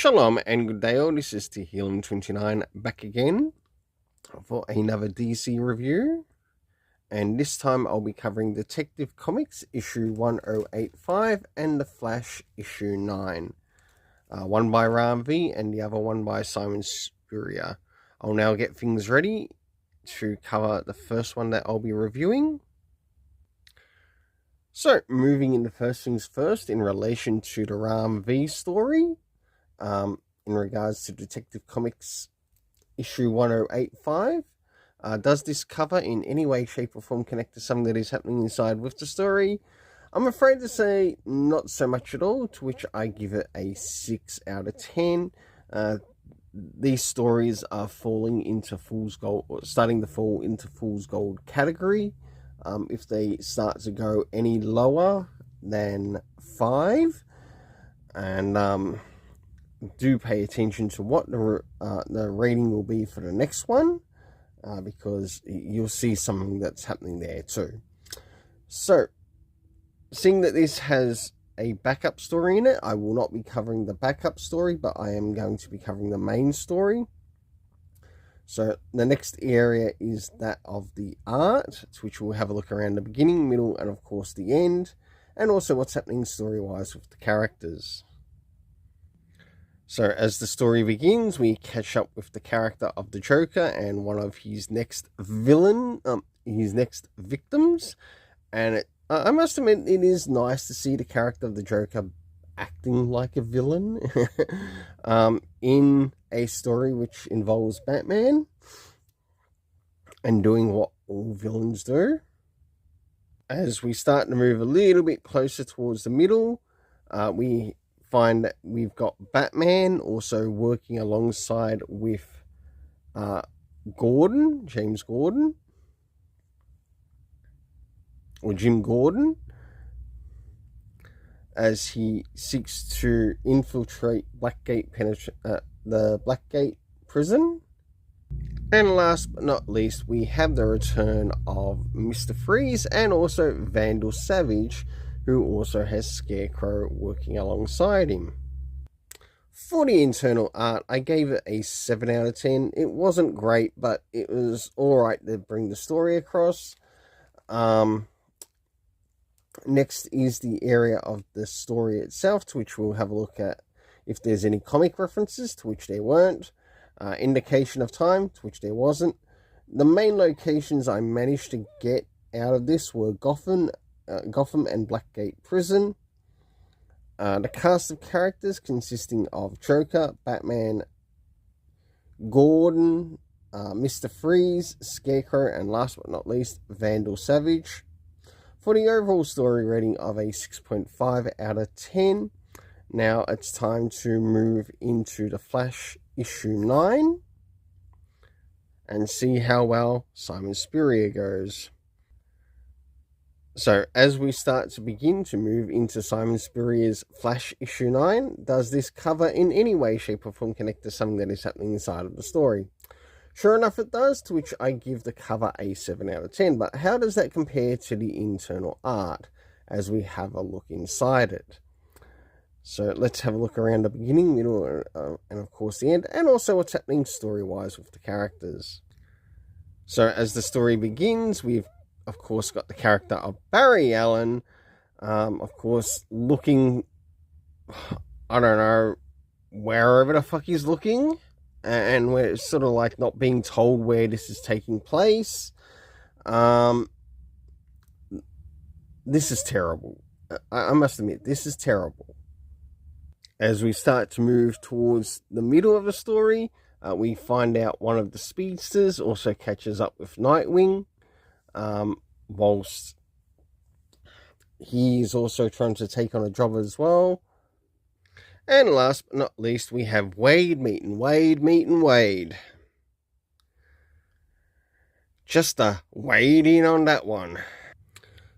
Shalom and good day all, this is Tehillim29 back again for another DC review, and this time I'll be covering Detective Comics issue 1085 and The Flash issue 9, one by Ram V and the other one by Simon Spurrier. I'll now get things ready to cover the first one that I'll be reviewing. So, moving into first things first, in relation to the Ram V story, in regards to Detective Comics issue 1085, does this cover in any way, shape or form connect to something that is happening inside with the story? I'm afraid to say not so much at all, to which I give it a 6 out of 10. These stories are falling into Fool's Gold, or starting to fall into Fool's Gold category. If they start to go any lower than 5, and do pay attention to what the rating will be for the next one, because you'll see something that's happening there too. So, seeing that this has a backup story in it, I will not be covering the backup story, but I am going to be covering the main story. So the next area is that of the art, to which we'll have a look around the beginning, middle, and of course the end, and also what's happening story-wise with the characters. So as the story begins, we catch up with the character of the Joker and one of his next victims. And I must admit, it is nice to see the character of the Joker acting like a villain in a story which involves Batman and doing what all villains do. As we start to move a little bit closer towards the middle, we find that we've got Batman also working alongside with James Gordon, or Jim Gordon, as he seeks to infiltrate the Blackgate prison. And last but not least, we have the return of Mr. Freeze and also Vandal Savage, who also has Scarecrow working alongside him. For the internal art, I gave it a 7 out of 10. It wasn't great, but it was alright to bring the story across. Next is the area of the story itself, to which we'll have a look at if there's any comic references, to which there weren't. Indication of time, to which there wasn't. The main locations I managed to get out of this were Gotham and Blackgate Prison. The cast of characters consisting of Joker, Batman, Gordon, Mr. Freeze, Scarecrow, and last but not least, Vandal Savage. For the overall story rating of a 6.5 out of 10. Now it's time to move into The Flash issue 9 and see how well Simon Spurrier goes. So, as we start to begin to move into Simon Spurrier's Flash issue 9, does this cover in any way, shape or form connect to something that is happening inside of the story? Sure enough it does, to which I give the cover a 7 out of 10. But how does that compare to the internal art as we have a look inside it? So let's have a look around the beginning, middle, and of course the end, and also what's happening story-wise with the characters. So as the story begins, we've of course got the character of Barry Allen, of course looking, I don't know, wherever the fuck he's looking, and we're sort of like not being told where this is taking place. This is terrible. I must admit, this is terrible. As we start to move towards the middle of the story, we find out one of the speedsters also catches up with Nightwing, whilst he's also trying to take on a job as well. And last but not least, we have Wade meeting Wade. Just a wade in on that one.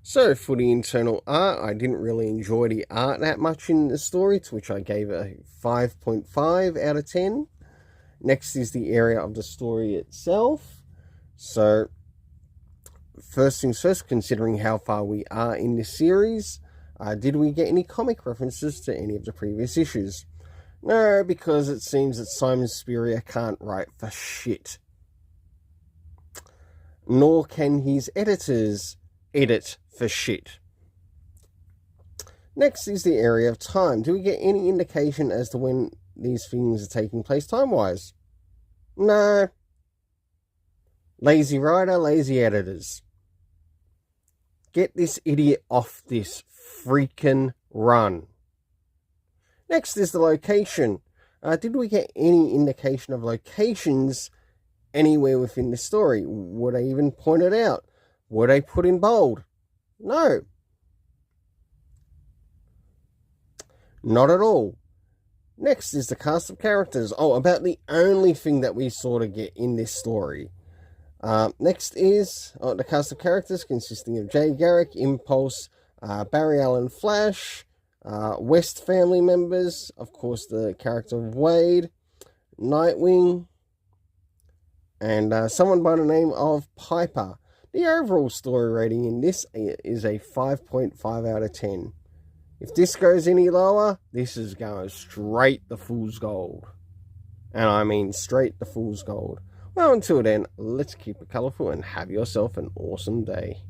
So, for the internal art, I didn't really enjoy the art that much in the story, to which I gave it a 5.5 out of 10. Next is the area of the story itself. So, first things first, considering how far we are in this series, did we get any comic references to any of the previous issues? No, because it seems that Simon Spurrier can't write for shit. Nor can his editors edit for shit. Next is the area of time. Do we get any indication as to when these things are taking place time-wise? No. Lazy writer, lazy editors. Get this idiot off this freaking run. Next is the location. Did we get any indication of locations anywhere within the story? Were they even pointed out? Were they put in bold? No. Not at all. Next is the cast of characters. Oh, about the only thing that we sort of get in this story. Next is the cast of characters consisting of Jay Garrick, Impulse, Barry Allen Flash, West family members, of course the character of Wade, Nightwing, and someone by the name of Piper. The overall story rating in this is a 5.5 out of 10. If this goes any lower, this is going straight the fool's gold. And I mean straight the fool's gold. Well, until then, let's keep it colourful and have yourself an awesome day.